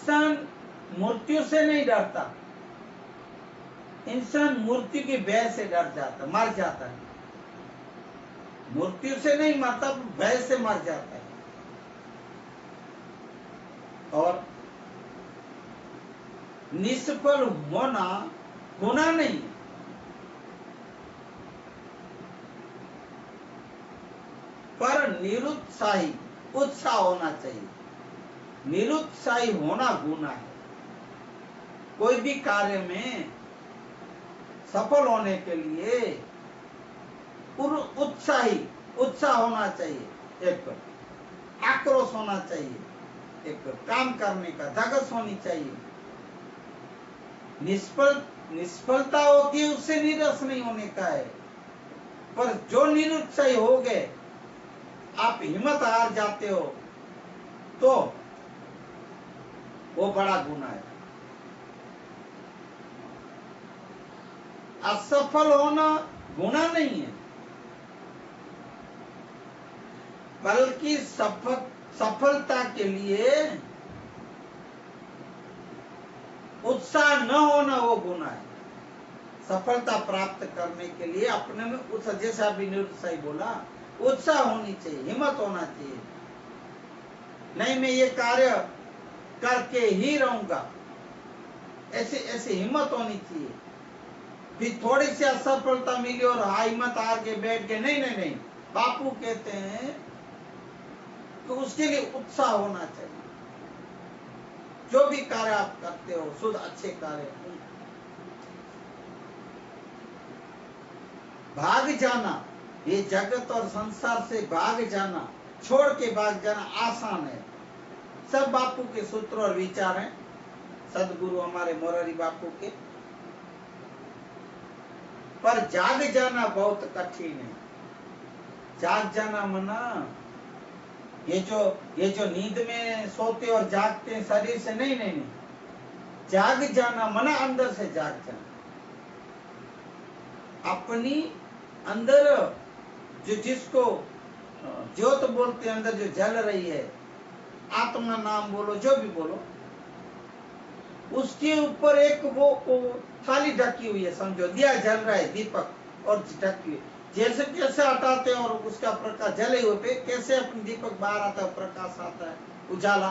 इंसान मृत्यु से नहीं डरता, इंसान मृत्यु की भय से डर जाता, मर जाता है। मृत्यु से नहीं मरता, भय से मर जाता है। और निष्फल होना गुनाह नहीं है, पर निरुत्साही उत्साह होना चाहिए। निरुत्साही होना गुनाह है। कोई भी कार्य में सफल होने के लिए उत्साह होना चाहिए, एक आक्रोश होना चाहिए, एक काम करने का धगस होनी चाहिए। निष्फलता होती है, उससे निराश नहीं होने का है। पर जो निरुत्साही हो गए, आप हिम्मत हार जाते हो, तो वो बड़ा गुनाह है। असफल होना गुनाह नहीं है, बल्कि सफलता के लिए उत्साह न होना वो गुनाह है। सफलता प्राप्त करने के लिए अपने में उत्साह, जैसा अभी निरुत्साही बोला, उत्साह होनी चाहिए, हिम्मत होना चाहिए। नहीं, मैं ये कार्य करके ही रहूंगा, ऐसी हिम्मत होनी चाहिए। फिर थोड़ी सी असफलता मिली और हिम्मत हार के बैठ के, नहीं, बापू कहते हैं तो उसके लिए उत्साह होना चाहिए। जो भी कार्य आप करते हो, शुद्ध अच्छे कार्य, भाग जाना, ये जगत और संसार से भाग जाना, छोड़ के भाग जाना आसान है। सब बापू के सूत्र और विचार हैं, सदगुरु हमारे मोरारी बापू के। पर जाग जाना बहुत कठिन है। जाग जाना मना ये जो नींद में सोते और जागते हैं शरीर से, नहीं। जाग जाना मना अंदर से जाग जाना, अपनी अंदर जो जिसको ज्योत बोलते हैं, अंदर जो जल रही है, आत्मा नाम बोलो, जो भी बोलो, उसके ऊपर एक वो थाली ढकी हुई है, समझो दिया जल रहा है, दीपक और ढकी हुई। जैसे कैसे हटाते हैं और उसका प्रकाश जले हुए पे कैसे अपने दीपक बाहर आता है, प्रकाश आता है, उजाला।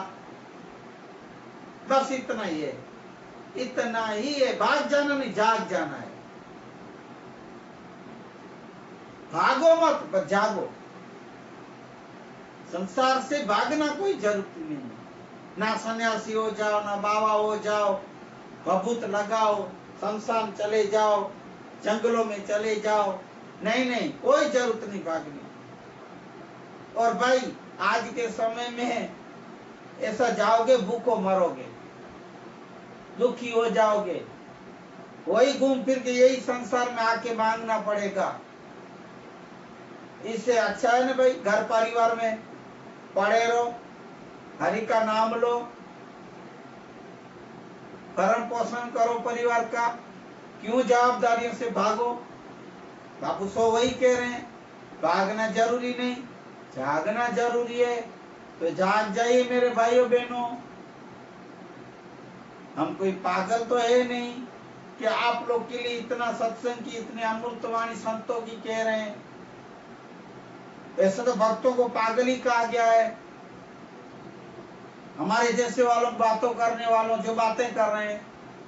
बस इतना ही है, इतना ही है। भाग जाना नहीं, जाग जाना है। भागो मत, बस जागो। संसार से भागना कोई जरूरत नहीं है। ना सन्यासी हो जाओ, ना बाबा हो जाओ, भभूत लगाओ, शमशान चले जाओ, जंगलों में चले जाओ, नहीं, कोई जरूरत नहीं भागने। और भाई आज के समय में ऐसा जाओगे भूखो मरोगे, दुखी हो जाओगे, वही घूम फिर के यही संसार में आके मांगना पड़ेगा। इससे अच्छा है ना भाई, घर परिवार में पड़े रहो, हरि का नाम लो, भरण पोषण करो परिवार का। क्यों जवाबदारियों से भागो? बापू सो वही कह रहे हैं, भागना जरूरी नहीं, जागना जरूरी है। तो जाग जाइए मेरे भाइयों बहनों। हम कोई पागल तो है नहीं कि आप लोग के लिए इतना सत्संग की, इतने अमृतवाणी संतों की कह रहे हैं। ऐसे तो भक्तों को पागल ही कहा गया है। हमारे जैसे वालों, बातों करने वालों जो बातें कर रहे हैं,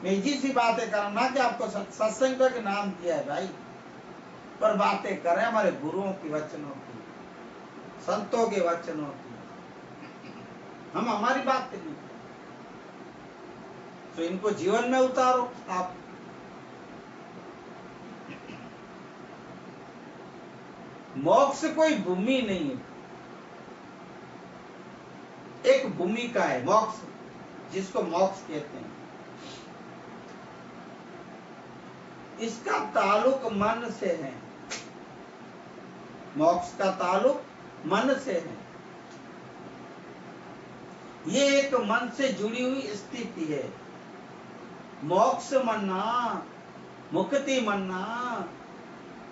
मैं जी सी बातें कर रहा हूं, ना कि आपको सत्संग का नाम दिया है भाई, पर बातें कर रहे हैं हमारे गुरुओं की, वचनों की, संतों के वचनों की। हम हमारी बात नहीं, तो इनको जीवन में उतारो आप। मोक्ष कोई भूमि नहीं है, एक भूमिका है मोक्ष, जिसको मोक्ष कहते हैं। इसका ताल्लुक मन से है, मोक्ष का ताल्लुक मन से है। ये एक मन से जुड़ी हुई स्थिति है। मोक्ष मनना, मुक्ति मनना,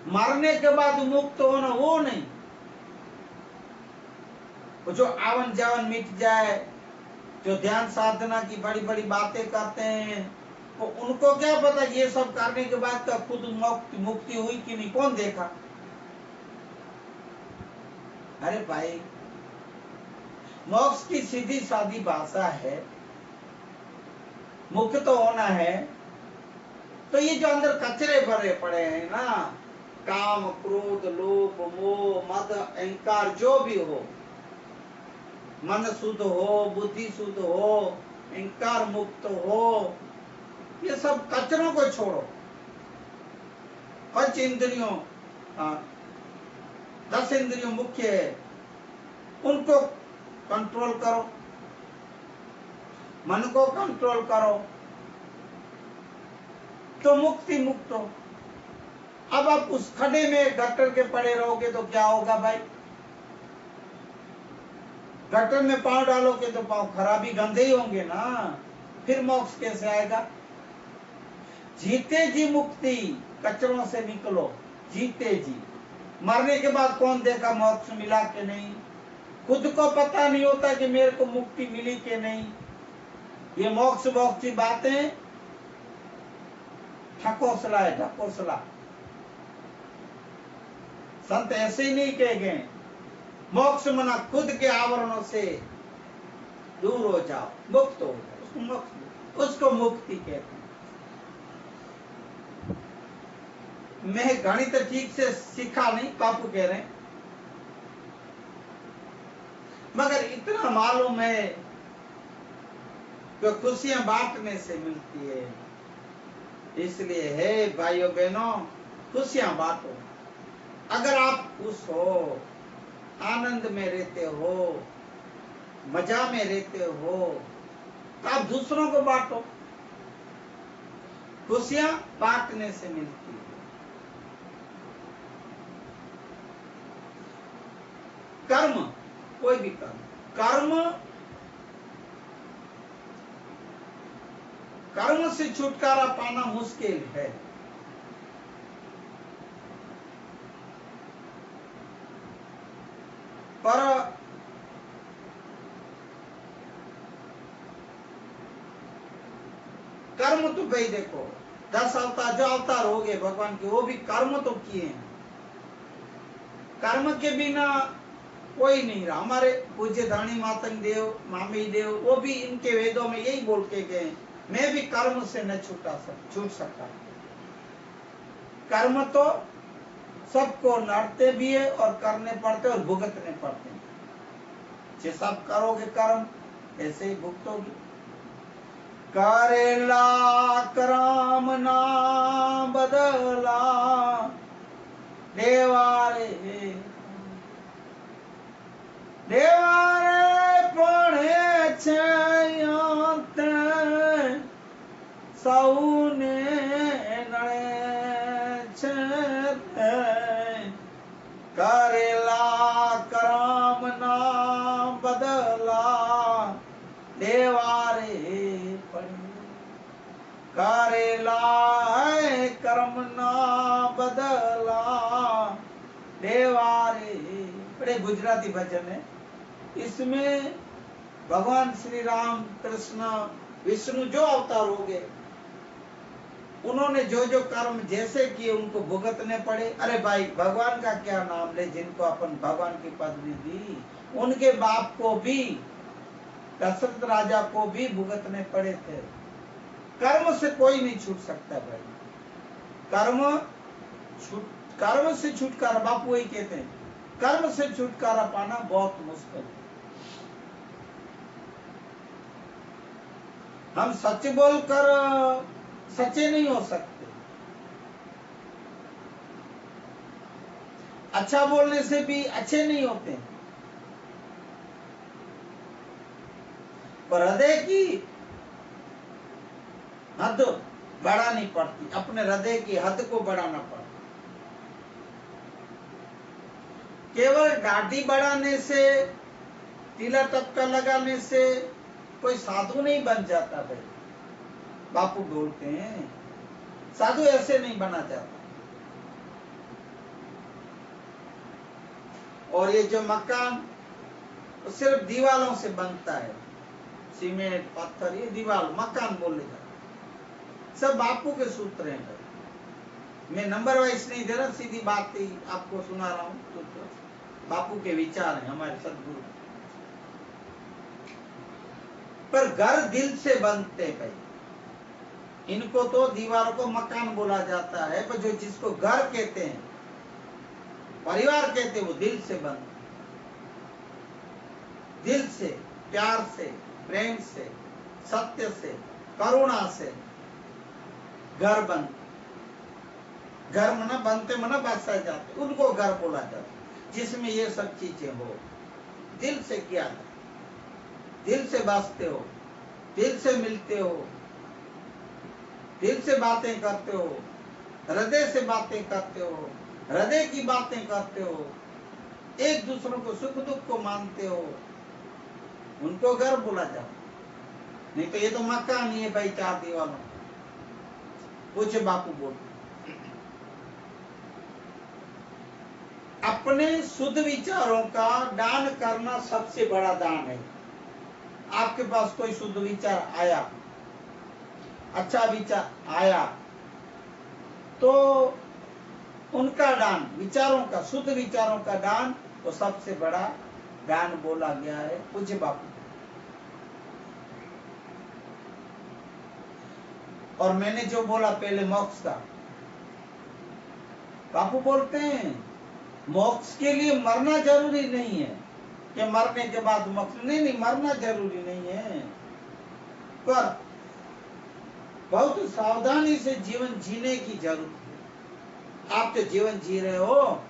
मरने के बाद मुक्त होना, वो नहीं। वो जो आवन जावन मिट जाए, जो ध्यान साधना की बड़ी बड़ी बातें करते हैं, तो उनको क्या पता ये सब करने के बाद का खुद मुक्ति हुई कि नहीं, कौन देखा। अरे भाई, मोक्ष की सीधी सादी भाषा है, मुक्त तो होना है। तो ये जो अंदर कचरे भरे पड़े हैं ना, काम, क्रोध, लोभ, मोह, मद, अहंकार, जो भी हो, मन शुद्ध हो, बुद्धि शुद्ध हो, अहंकार मुक्त हो, ये सब कचरों को छोड़ो। पंच इंद्रियों, 10 इंद्रियों मुख्य है, उनको कंट्रोल करो, मन को कंट्रोल करो, तो मुक्ति मुक्त हो। अब आप उस खड्डे में गटर के पड़े रहोगे तो क्या होगा भाई? गटर में पांव डालोगे तो पांव खराबी गंदे ही होंगे ना, फिर मोक्ष कैसे आएगा? जीते जी मुक्ति, कचरों से निकलो, जीते जी। मरने के बाद कौन देखा मोक्ष मिला कि नहीं? खुद को पता नहीं होता कि मेरे को मुक्ति मिली कि नहीं। ये मोक्ष की बातें ठकोसला है, ढकोसला। संत ऐसे ही नहीं कह गए। मोक्ष मना खुद के आवरणों से दूर हो जाओ, मुक्त हो जाओ, उसको मुक्ति कहते हैं। मैं गणित ठीक से सीखा नहीं, बापू कह रहे हैं, मगर इतना मालूम है कि खुशियां बांटने से मिलती है। इसलिए है भाइयों बहनों, खुशियां बांटो। अगर आप खुश हो, आनंद में रहते हो, मजा में रहते हो, तो आप दूसरों को बांटो। खुशियां बांटने से मिलती है। कर्म, कोई भी कर्म से छुटकारा पाना मुश्किल है। पर कर्म तो भाई देखो, 10 अवतार, जो अवतार हो गए भगवान के, वो भी कर्म तो किए हैं। कर्म के बिना कोई नहीं रहा। हमारे पूज्य धानी मातंग देव, मामी देव, वो भी इनके वेदों में यही बोल के गए, मैं भी कर्म से न छूट सकता। कर्म तो सबको नड़ते भी है और करने पड़ते और भुगतने पड़ते हैं। जैसा आप करोगे कर्म, ऐसे ही भुगतोगे। करेला करम ना बदला देवारे पढ़े छे सौने नड़े छे। करेला करम ना बदला देवारे पढ़े। करेला कर्म ना बदला देवारे। बड़े गुजराती भजन है। इसमें भगवान श्री राम, कृष्ण, विष्णु जो अवतार हो गए, उन्होंने जो जो कर्म जैसे किए उनको भुगतने पड़े। अरे भाई, भगवान का क्या नाम ले, जिनको अपन भगवान की पदवी दी, उनके बाप को भी, दशरथ राजा को भी भुगतने पड़े थे। कर्म से कोई नहीं छूट सकता भाई। कर्म से छुटकारा, बापू वही कहते हैं, कर्म से छुटकारा पाना बहुत मुश्किल है। हम सच बोलकर सच्चे नहीं हो सकते, अच्छा बोलने से भी अच्छे नहीं होते। पर हृदय की हद बढ़ानी पड़ती, अपने हृदय की हद को बढ़ाना पड़ता। केवल दाढ़ी बढ़ाने से, तिला टपका लगाने से कोई साधु नहीं बन जाता भाई। बापू बोलते हैं, साधु ऐसे नहीं बना जाता। और ये जो मकान सिर्फ दीवारों से बनता है, सीमेंट, पत्थर, ये दीवार, मकान बोले जाते, सब बापू के सूत्र हैं भाई। मैं नंबर वाइज नहीं दे रहा, सीधी बात ही आपको सुना रहा हूँ। सूत्र बापू के विचार हैं, हमारे सदगुरु। पर घर दिल से बनते भाई। इनको तो दीवारों को मकान बोला जाता है, पर जो जिसको घर कहते हैं, परिवार कहते हैं, वो दिल से बनते, दिल से, प्यार से, प्रेम से, सत्य से, करुणा से घर बनते। घर मना बनते, मना बसाए जाते, उनको घर बोला जाता, जिसमें ये सब चीजें हो। दिल से किया जाए, दिल से बसते हो, दिल से मिलते हो, दिल से बातें करते हो, हृदय से बातें करते हो, हृदय की बातें करते हो, एक दूसरों को सुख दुख को मानते हो, उनको घर बोला जाता। नहीं तो ये तो मकान ही है भाई, चार दीवारों। पूछे बापू बोल, अपने शुद्ध विचारों का दान करना सबसे बड़ा दान है। आपके पास कोई शुद्ध विचार आया, अच्छा विचार आया, तो उनका दान, विचारों का, शुद्ध विचारों का दान, वो सबसे बड़ा दान बोला गया है। पूज्य बापू। और मैंने जो बोला पहले मोक्ष का, बापू बोलते हैं मोक्ष के लिए मरना जरूरी नहीं है कि मरने के बाद मोक्ष, नहीं, मरना जरूरी नहीं है, पर बहुत सावधानी से जीवन जीने की जरूरत है। आप जो जीवन जी रहे हो,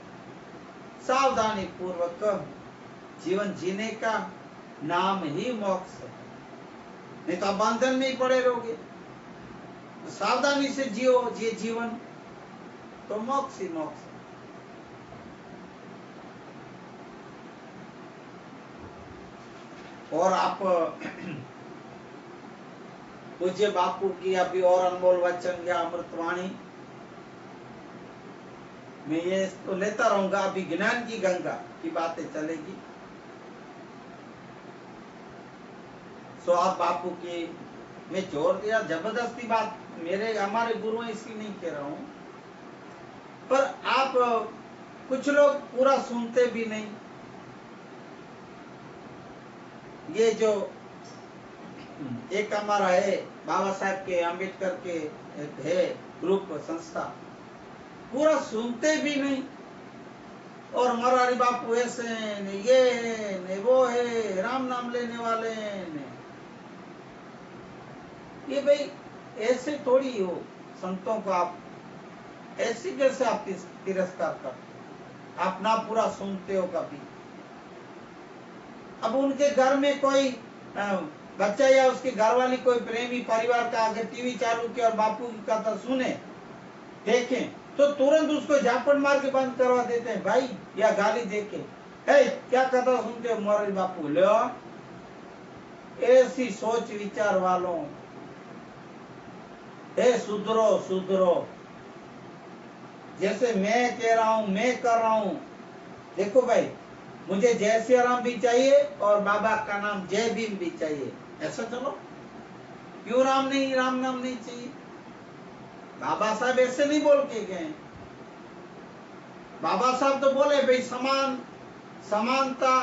सावधानी पूर्वक जीवन जीने का नाम ही मोक्ष है, नहीं तो आप बंधन में ही पड़े रहोगे। सावधानी से जियो ये जीवन, तो मोक्ष ही मोक्ष है। और आप पूज्य बापू की अभी और अनमोल वचन या अमृतवाणी, मैं ये तो लेता रहूंगा। अभी ज्ञान की गंगा की बातें चलेगी। सो आप बापू की, मैं जोर दिया, जबरदस्ती बात, मेरे हमारे गुरु हैं इसकी नहीं कह रहा हूं, पर आप कुछ लोग पूरा सुनते भी नहीं। ये जो एक हमारा है बाबा साहब के, अम्बेडकर के है ग्रुप, संस्था, पूरा सुनते भी नहीं। और मरारी बापू ऐसे ने, ये है ने, वो है, राम नाम लेने वाले ने। ये भाई ऐसे थोड़ी हो, संतों को आप ऐसी कैसे आप तिरस्कार करते, आप ना पूरा सुनते हो कभी। अब उनके घर में कोई बच्चा या उसके घर वाली, कोई प्रेमी परिवार का अगर टीवी चालू किया और बापू की कथा सुने, देखें, तो तुरंत उसको झापड़ मार के बंद करवा देते हैं भाई, या गाली देके, क्या कथा सुनते हो मोरारी बापू। लो, ऐसी सोच विचार वालों, सुधरो सुधरो। जैसे मैं कह रहा हूं, मैं कर रहा हूं, देखो भाई, मुझे जय श्री राम भी चाहिए और बाबा का नाम जय भीम भी चाहिए, ऐसा चलो। क्यों राम नाम नहीं चाहिए? बाबा साहब ऐसे नहीं बोल के गए। बाबा साहब तो बोले भाई समानता,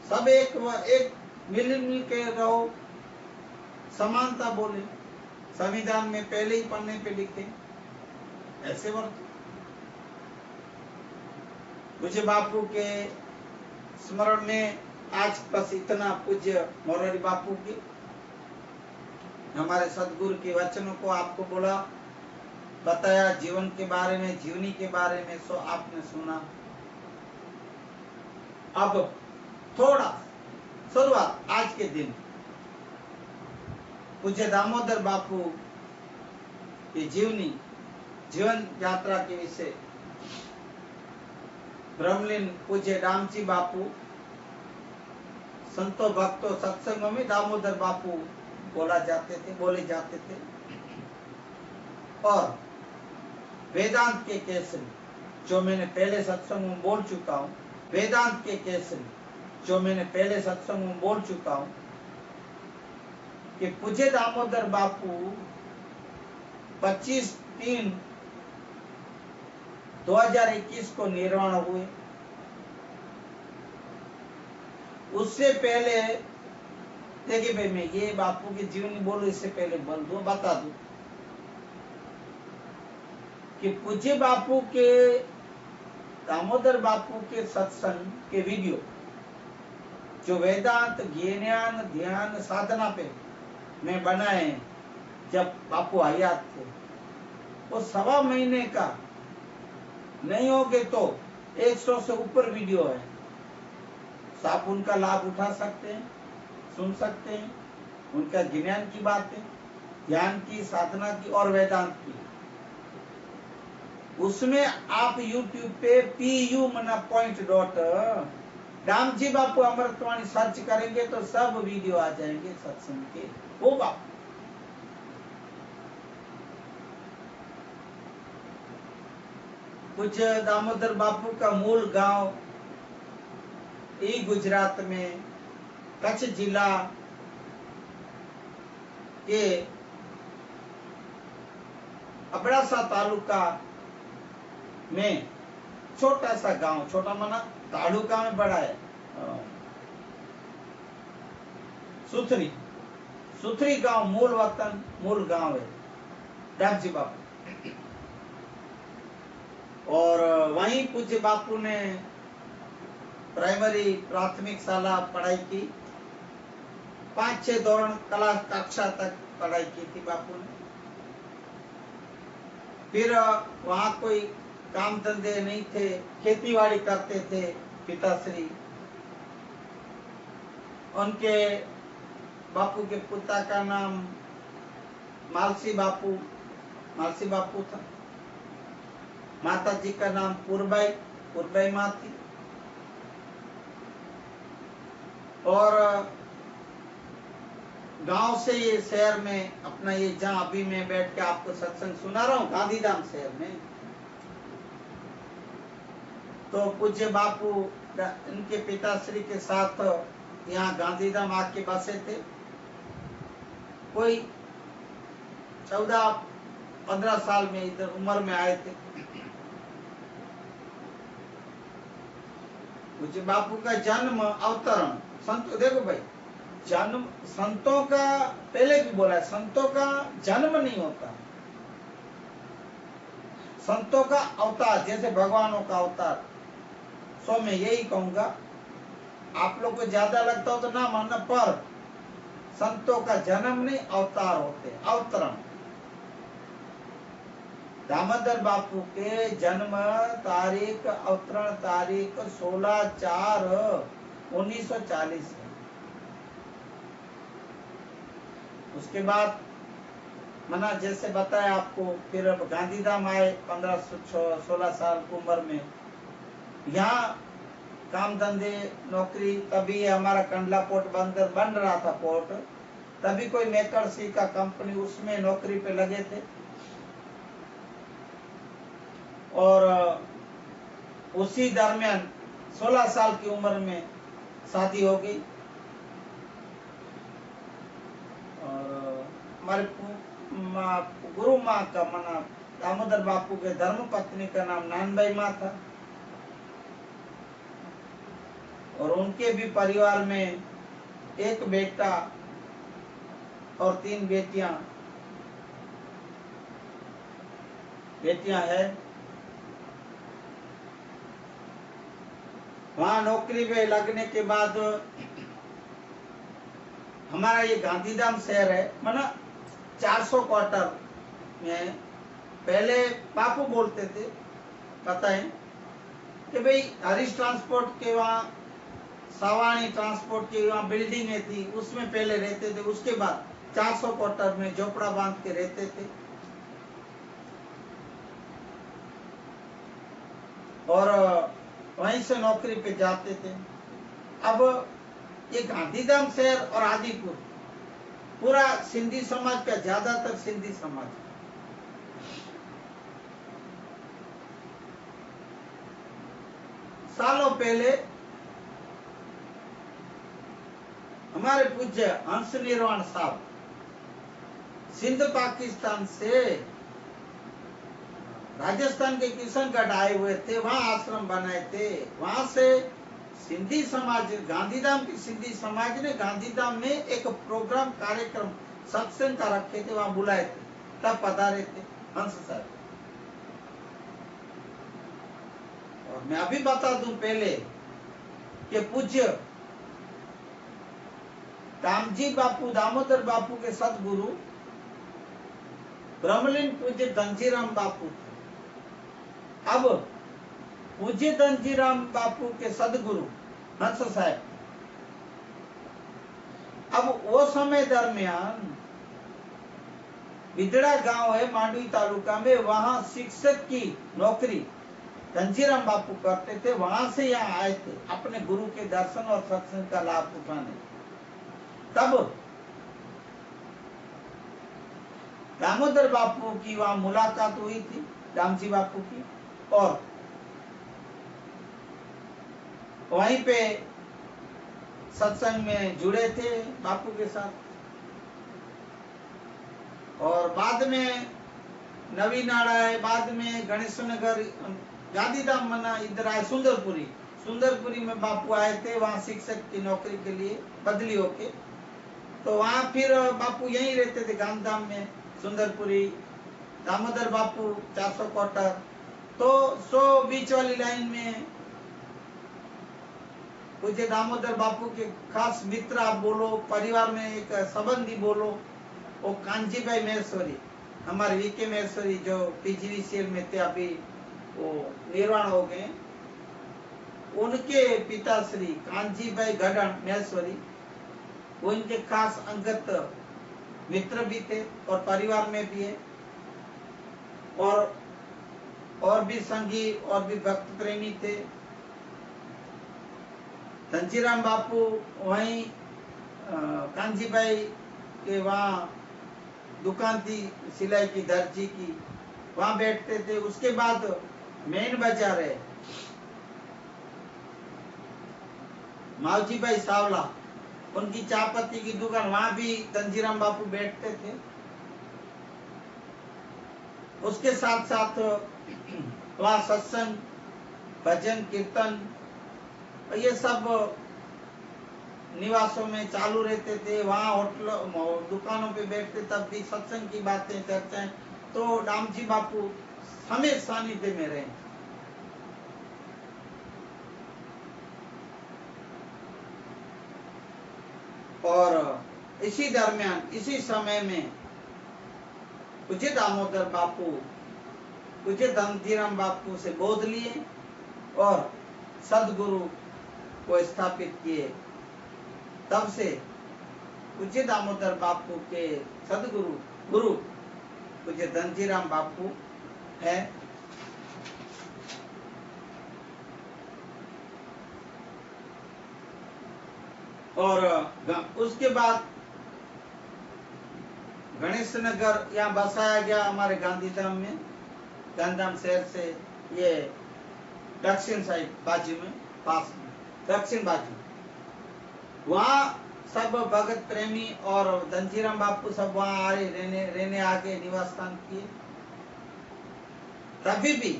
सब एक मिल के रहो, समानता बोले। संविधान में पहले ही पन्ने पे लिखे, ऐसे वर्त। पूज्य बापू के स्मरण में आज बस इतना। पूज्य मोरारी बापू की, हमारे सदगुरु के वचनों को आपको बोला, बताया, जीवन के बारे में, जीवनी के बारे में, सो आपने सुना। अब थोड़ा शुरुआत आज के दिन पूज्य दामोदर बापू की जीवन यात्रा के विषय, ब्रह्मलीन पूज्य रामजी बापू, संतों भक्तों सत्संगों में दामोदर बापू बोले जाते थे। और वेदांत के केसरी, जो मैंने पहले सत्संग में बोल चुका हूँ, वेदांत के केसरी, जो मैंने पहले सत्संग में बोल चुका हूँ, कि पूज्य दामोदर बापू 25/3/2021 को निर्वाण हुए। उससे पहले देखिए भाई, मैं ये बापू की जीवनी बोलूं इससे पहले बोल दूं, बता दूं कि पूज्य बापू के, दामोदर बापू के सत्संग के वीडियो जो वेदांत ज्ञान ध्यान साधना पे मैं बनाए हैं, जब बापू हयात थे, वो 1.25 महीने का नहीं होगे तो 100 से ऊपर वीडियो है। आप उनका लाभ उठा सकते हैं, सुन सकते हैं, उनका ज्ञान की बातें, ध्यान की, साधना की और वेदांत की। उसमें आप YouTube पे PU मना पॉइंट डॉट रामजी बापू अमृतवाणी सर्च करेंगे तो सब वीडियो आ जाएंगे सत्संग के। वो बापू कुछ दामोदर बापू का मूल गांव गुजरात में कच्छ जिला के अबड़ासा तालुका में छोटा सा गांव, छोटा माना तालुका में बड़ा है, सुथरी सुथरी गांव मूल वतन, मूल गांव है रामजी बापू। और वहीं पूज्य बापू ने प्राइमरी प्राथमिक शाला पढ़ाई की, 5-6 दौरान कला कक्षा तक पढ़ाई की थी बापू ने। फिर वहां कोई काम धंधे नहीं थे, खेतीबाड़ी करते थे पिताश्री। उनके बापू के पिता का नाम मालसी बापू था। माता जी का नाम पुरबाई माँ थी। और गांव से ये शहर में अपना, ये जहां अभी मैं बैठ के आपको सत्संग सुना रहा हूँ, गांधीधाम शहर में, तो पूज्य बापू इनके पिताश्री के साथ यहाँ गांधीधाम आके बसे थे। कोई 14-15 साल में इधर उम्र में आए थे। पूज्य बापू का जन्म अवतरण, संत देखो भाई, जन्म संतों का, पहले भी बोला है, संतों का जन्म नहीं होता, संतों का अवतार, जैसे भगवानों का अवतार। सो मैं यही कहूंगा, आप लोग को ज्यादा लगता हो तो ना मानना, पर संतों का जन्म नहीं, अवतार होते, अवतरण। दामोदर बापू के जन्म तारीख, अवतरण तारीख 16/4/1940 है। उसके बाद मना जैसे बताया आपको, फिर अब गांधीधाम आए 15-16 साल की उम्र में। यहाँ काम धंधे नौकरी, तभी हमारा कंडला पोर्ट बन रहा था पोर्ट, तभी कोई मेकरसी का कंपनी, उसमें नौकरी पे लगे थे। और उसी दरमियान 16 साल की उम्र में शादी हो गई। और हमारे गुरु माँ का मना दामोदर बापू के धर्म पत्नी का नाम नानबाई माँ था। और उनके भी परिवार में एक बेटा और 3 बेटियां हैं। वहां नौकरी पे लगने के बाद हमारा ये गांधीधाम शहर है, माना 400 क्वार्टर में, पहले बापू बोलते थे, पता है कि भाई हरीश ट्रांसपोर्ट के वहाँ, सावाणी ट्रांसपोर्ट की वहाँ बिल्डिंगें थी, उसमें पहले रहते थे। उसके बाद 400 क्वार्टर में झोपड़ा बांध के रहते थे। और वहीं से नौकरी पे जाते थे। अब ये गांधीधाम शहर और आदिपुर पूरा सिंधी समाज का, ज्यादातर सिंधी समाज। सालों पहले हमारे पूज्य हंस निर्वाण साहब सिंध पाकिस्तान से राजस्थान के किशनगढ़ आए हुए थे, वहां आश्रम बनाए थे। वहां से सिंधी समाज, गांधीधाम की सिंधी समाज ने गांधीधाम में एक प्रोग्राम, कार्यक्रम, सत्संग का रखे थे, वहां बुलाए थे, तब पधारे थे हंस साहब। और मैं अभी बता दूं पहले कि पूज्य कामजी बापू, दामोदर बापू के सदगुरु ब्रह्मलीन पूज्य धनजीराम बापू थे। अब पूज्य धनजीराम बापू के सदगुरु हंस साहब, अब वो समय दरमियान बिदड़ा गांव है मांडवी तालुका में, वहां शिक्षक की नौकरी धनजीराम बापू करते थे। वहां से यहाँ आए थे अपने गुरु के दर्शन और सत्संग का लाभ उठाने। तब दामोदर बापू की वहां मुलाकात हुई थी, दामजी बापू की, और वहीं पे सत्संग में जुड़े थे बापू के साथ। और बाद में नवी नाड़ा है, बाद में गणेश नगर, गांधीधाम मना इधर आए सुंदरपुरी। सुंदरपुरी में बापू आए थे, वहां शिक्षक की नौकरी के लिए बदली होके। तो वहां फिर बापू यहीं रहते थे गांधीधाम में, सुंदरपुरी। दामोदर बापू 400 क्वार्टर, तो 100 बीच वाली लाइन में पूज्य दामोदर बापू के खास मित्र आप बोलो, परिवार में एक संबंधी बोलो, वो कांजी भाई महेश्वरी, हमारे वीके महेश्वरी जो पीजीवीसीएल में थे, अभी वो निर्वाण हो गए। उनके पिता श्री कांजी भाई गढ़न महेश्वरी, वो इनके खास अंगत मित्र भी थे और परिवार में भी है। और भी संगी और भी भक्त प्रेमी थे। धनजीराम बापू वहीं कांजी भाई के वहाँ दुकान थी सिलाई की, दर्जी की, वहां बैठते थे। उसके बाद मेन बाजार है मावजी भाई सावला, उनकी चायपत्ती की दुकान, वहां भी धनजीराम बापू बैठते थे। उसके साथ साथ वहां सत्संग, भजन, कीर्तन, ये सब निवासों में चालू रहते थे। वहां होटलों, दुकानों पे बैठते, तब भी सत्संग की बातें, चर्चाएं। तो दामजी बापू हमें सानिध्य में रहे। और इसी दरमियान, इसी समय में पूज्य दामोदर बापू पूज्य धनजीराम बापू से बोध लिए और सदगुरु को स्थापित किए। तब से पूज्य दामोदर बापू के सदगुरु गुरु पूज्य धनजीराम बापू है। और उसके बाद गणेश नगर यहाँ बसाया गया हमारे गांधीधाम में। गांधीधाम शहर से ये दक्षिण साइड बाजू में, पास में, दक्षिण बाजू, वहाँ सब भगत प्रेमी और धनजीराम बापू सब वहाँ आए, रहने आगे निवास स्थान किए। तभी भी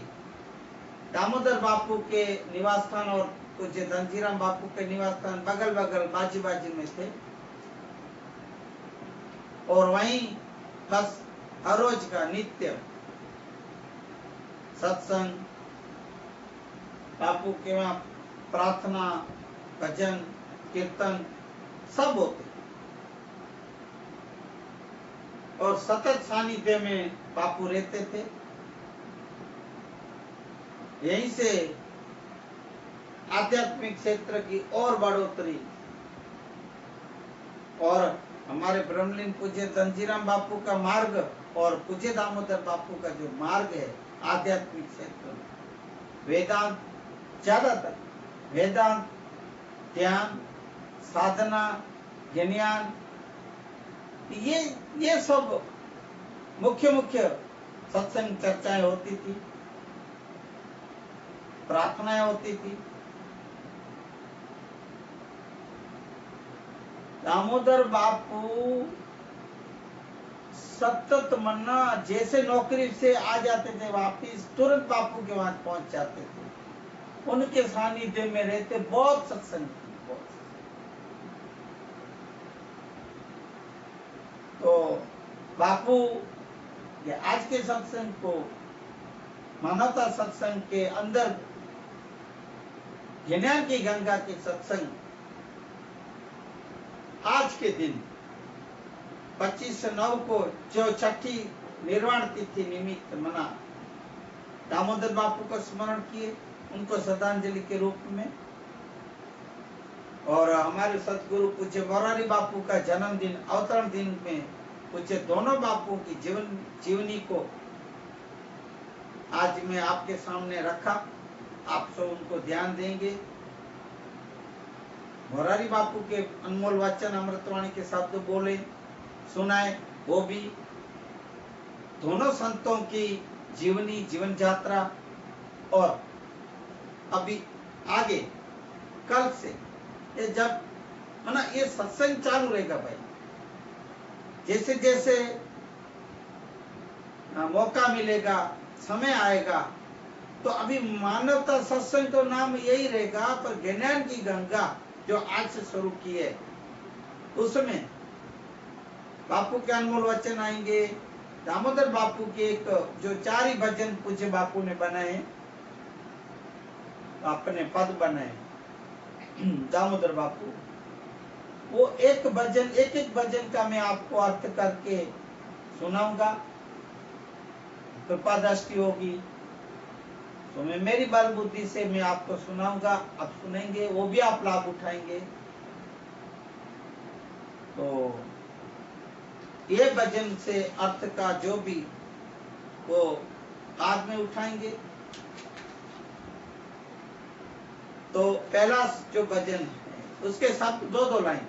दामोदर बापू के निवास स्थान और पूज्य धनजीराम बापू के निवास स्थान बगल बगल, बाजू बाजू में थे। और वहीं बस हर रोज का नित्य सत्संग, बापू के वहां प्रार्थना, भजन, कीर्तन सब होते और सतत सानिध्य में बापू रहते थे। यहीं से आध्यात्मिक क्षेत्र की और बढ़ोतरी और हमारे ब्रह्मलीन पूज्य धनजीराम बापू का मार्ग और पूज्य दामोदर बापू का जो मार्ग है आध्यात्मिक क्षेत्र में, वेदांत, ज्यादातर वेदांत, ध्यान, साधना, ज्ञान, ये सब मुख्य सत्संग चर्चाएं होती थी, प्रार्थनाएं होती थी। दामोदर बापू सतत मन्ना, जैसे नौकरी से आ जाते थे वापिस तुरंत बापू के वहां पहुंच जाते थे, उनके सानिध्य में रहते, बहुत सत्संग की, बहुत। तो बापू ये आज के सत्संग को, मानवता सत्संग के अंदर ज्ञान की गंगा के सत्संग आज के दिन 25/9 को जो छठी निर्वाण तिथि निमित्त मना, दामोदर बापू का स्मरण किए, उनको श्रद्धांजलि के रूप में, और हमारे सदगुरु पूज्य मोरारी बापू का जन्मदिन अवतरण दिन में पूज्य दोनों बापू की जीवनी को आज मैं आपके सामने रखा। आप सब उनको ध्यान देंगे। मोरारी बापू के अनमोल वचन अमृतवाणी के शब्द बोले, सुनाए, वो भी दोनों संतों की जीवनी, जीवन यात्रा, और अभी आगे कल से ये जब है ना, ये सत्संग चालू रहेगा भाई, जैसे जैसे मौका मिलेगा, समय आएगा, तो अभी मानवता सत्संग तो नाम यही रहेगा, पर ज्ञान की गंगा जो आज से शुरू की है, उसमें बापू के अनमोल वचन आएंगे। दामोदर बापू के एक जो 4 ही भजन पूज्य बापू ने बनाए, अपने पद बनाए दामोदर बापू, वो एक भजन, एक एक भजन का मैं आपको अर्थ करके सुनाऊंगा, कृपा दृष्टि होगी तो मैं मेरी बल बुद्धि से मैं आपको सुनाऊंगा, आप सुनेंगे, वो भी आप लाभ उठाएंगे। तो ये भजन से अर्थ का जो भी वो बाद में उठाएंगे। तो पहला जो भजन है उसके शब्द 2-2 लाइन,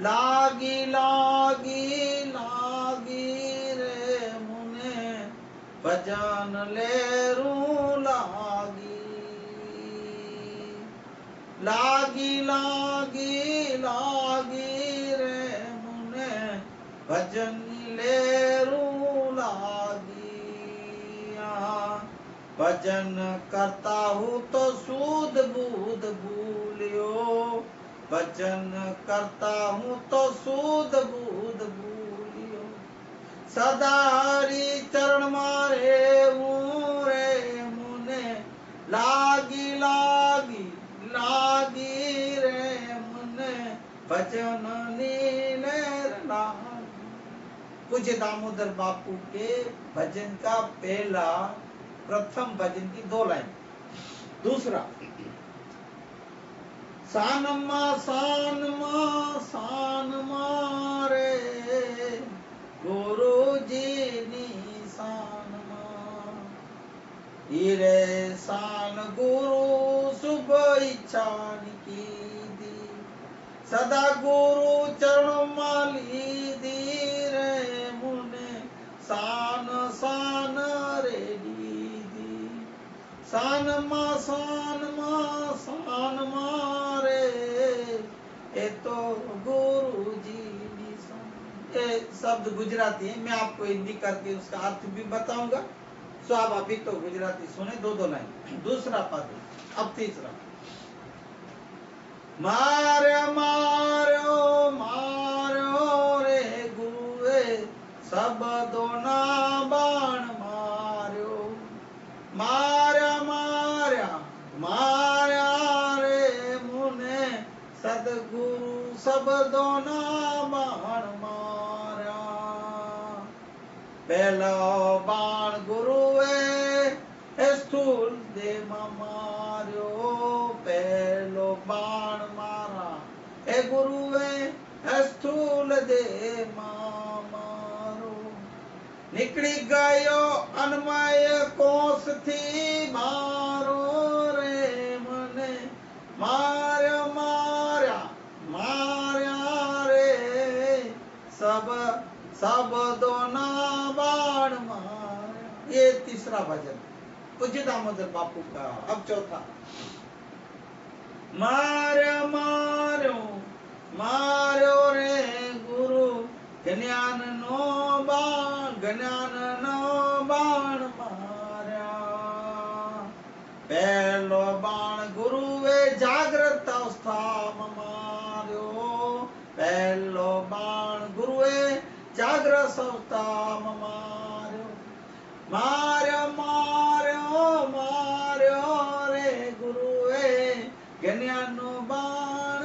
लागी लागी लागी रे मुने भजन लेरू लागी, लागी लागी लागी रे मुने भजन लेरू लागी, भजन करता हूँ तो सूद बूद भूलियो, भजन करता हूँ तो सूद बूद भूलियो, सदा हरि चरण मारे रे मुने लागी लागी लागी रे मुने भजन नीले लागी। पूज्य दामोदर बापू के भजन का पहला प्रथम भजन की 2 लाइन। दूसरा, सानमा सानमा सानमा रे गुरु जी नी सानमा, इरे सान गुरु शुभ इच्छा की दी, सदा गुरु चरण माली दी रे मुने सान सान रे दी, सानमा सानमा सानमा रे ए तो गुरु जी नी सान। ये शब्द गुजराती है, मैं आपको हिंदी करके उसका अर्थ भी बताऊंगा, सो आप अभी तो गुजराती सुने, 2-2 लाइन। दूसरा पद, अब तीसरा, मार्यो मार्यो मार्यो रे गुरुए सब दोना बाण मार्यो, मार्या मार्या मार्या रे मुने सदगुरु सब दोना बाण मार्या, पहला बाण गुरुए स्थूल दे मार्यो, पहलो बाण मारा ए गुरुए स्थूल दे मारो, निकली गयो अनमय कोस थी मारो रे मने मार्या मार्या मार्या रे सब सब दोना बाण मार्या। ये तीसरा भजन पूज्य दामोदर बापू का। अब चौथा, मार्या मार्यो मार्यो रे गुरु ज्ञान नो बाण मार्या पहलो बाण गुरुए जागृत अवस्था में मार्यो पहलो बाण गुरुए जागृत अवस्था में मार्यो मार्यो मार्यो मार्यो रे गुरुए ज्ञान नो बाण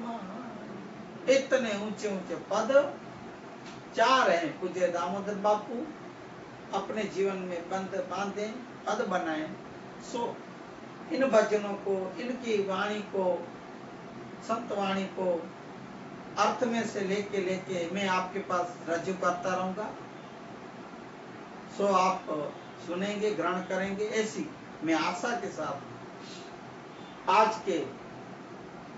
मार्यो। इतने ऊंचे ऊंचे पद चार हैं पूज्य दामोदर बापू अपने जीवन में बांधे पद बनाए। सो इन भजनों को इनकी वाणी को संत वाणी को अर्थ में से लेके मैं आपके पास रज्जू करता रहूंगा। सो आप सुनेंगे ग्रहण करेंगे ऐसी मैं आशा के साथ आज के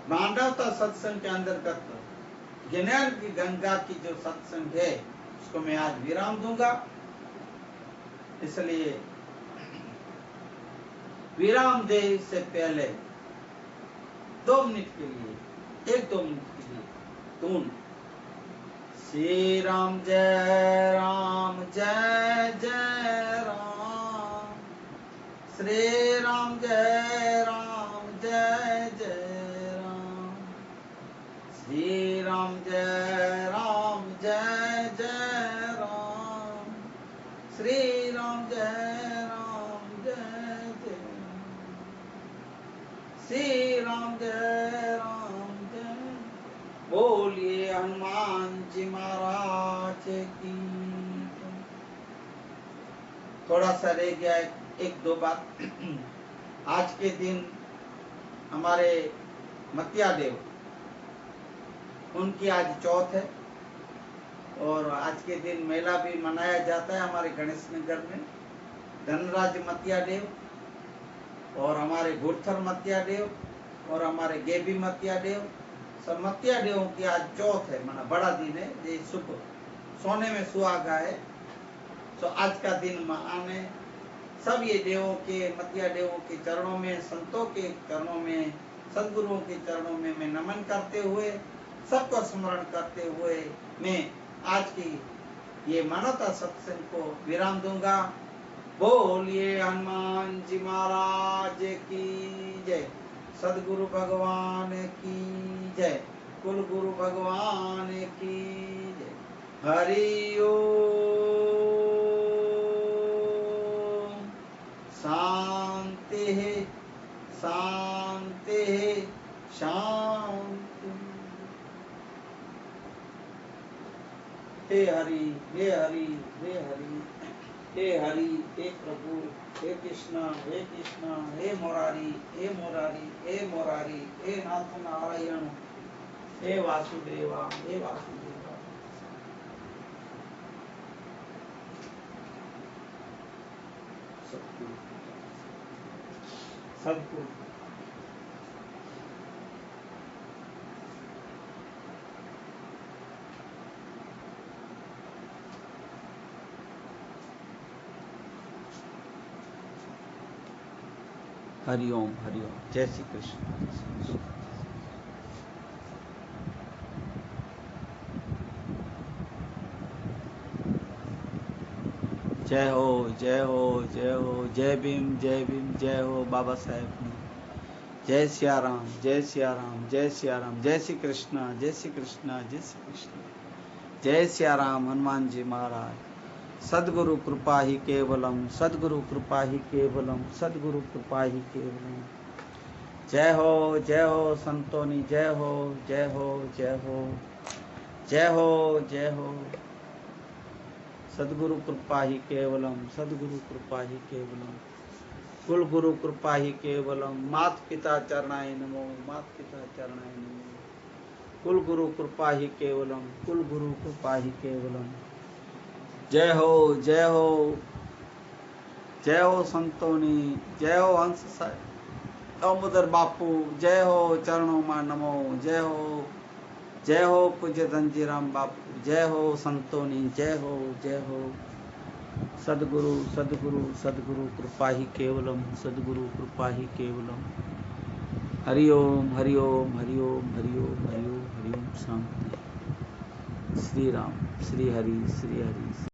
मानवता सत्संग के अंतर्गत ज्ञान की गंगा की जो सत्संग है उसको मैं आज विराम दूंगा। इसलिए विराम दे से पहले 2 मिनट के लिए 1-2 मिनट के लिए धुन श्री राम जय जय राम श्री राम जय जय राम श्री राम जय जय राम श्री राम जय जय श्री राम जय बोलिए हनुमान जी महाराज की। थोड़ा सा रह गया 1-2 बात। आज के दिन हमारे मतिया देव उनकी आज चौथ है और आज के दिन मेला भी मनाया जाता है हमारे गणेश नगर में। धनराज मतिया देव और हमारे गुरथर मतिया देव और हमारे गेबी मतिया देव सब मतिया देवों की आज चौथ है माना बड़ा दिन है। ये शुभ सोने में सुहागा है। तो आज का दिन माने सब ये देवों के मतिया देवों के चरणों में संतों के चरणों में सदगुरुओं के चरणों में मैं नमन करते हुए सबको स्मरण करते हुए मैं आज की ये मानवता सत्संग को विराम दूंगा। बोलिए हनुमान जी महाराज की जय सदगुरु भगवान की जय कुल गुरु भगवान की जय। हरि ओम शांति शांति शांति। हे हरि हे हरि हे हरि हे हरि हे प्रभु हे कृष्णा हे मुरारी हे मुरारी हे मुरारी हे नाथ नारायण हे वासुदेवा हे वासुदेवा। सबको हरिओम हरिओम। जय श्री कृष्ण। जय हो जय हो जय हो। जय भीम जय हो बाबा साहेब ने। जय सिया राम जय सिया राम जय सिया राम। जय श्री कृष्ण जय श्री कृष्ण जय श्री कृष्ण। जय सिया राम हनुमान जी महाराज। सद्गुरु कृपा ही केवलम सद्गुरु कृपा ही केवलम सद्गुरु कृपा ही केवलम। जय हो संतोनी जय हो जय हो जय हो जय हो जय हो। सद्गुरु कृपा ही केवलम सद्गुरु कृपा ही केवलम कुल गुरु कृपा ही केवलम। मात पिता चरणाय नमो मात पिता चरणाय नमो। कुल गुरु कृपा ही केवलम कुल गुरु कृपा ही केवलम। जय हो जय हो संतोनी जय हो हंस दामोदर बापू जय हो चरणों में नमो। जय हो पूज्य धनजीराम बापू जय हो संतोनी जय हो। सद्गुरु सद्गुरु सद्गुरु कृपा ही केवलम सद्गुरु कृपा ही केवलम। हरि ओम हरि ओम हरि ओम हरि ओम हरि ओम हरि ओम। शांति। श्री राम, श्री हरि, श्री हरि।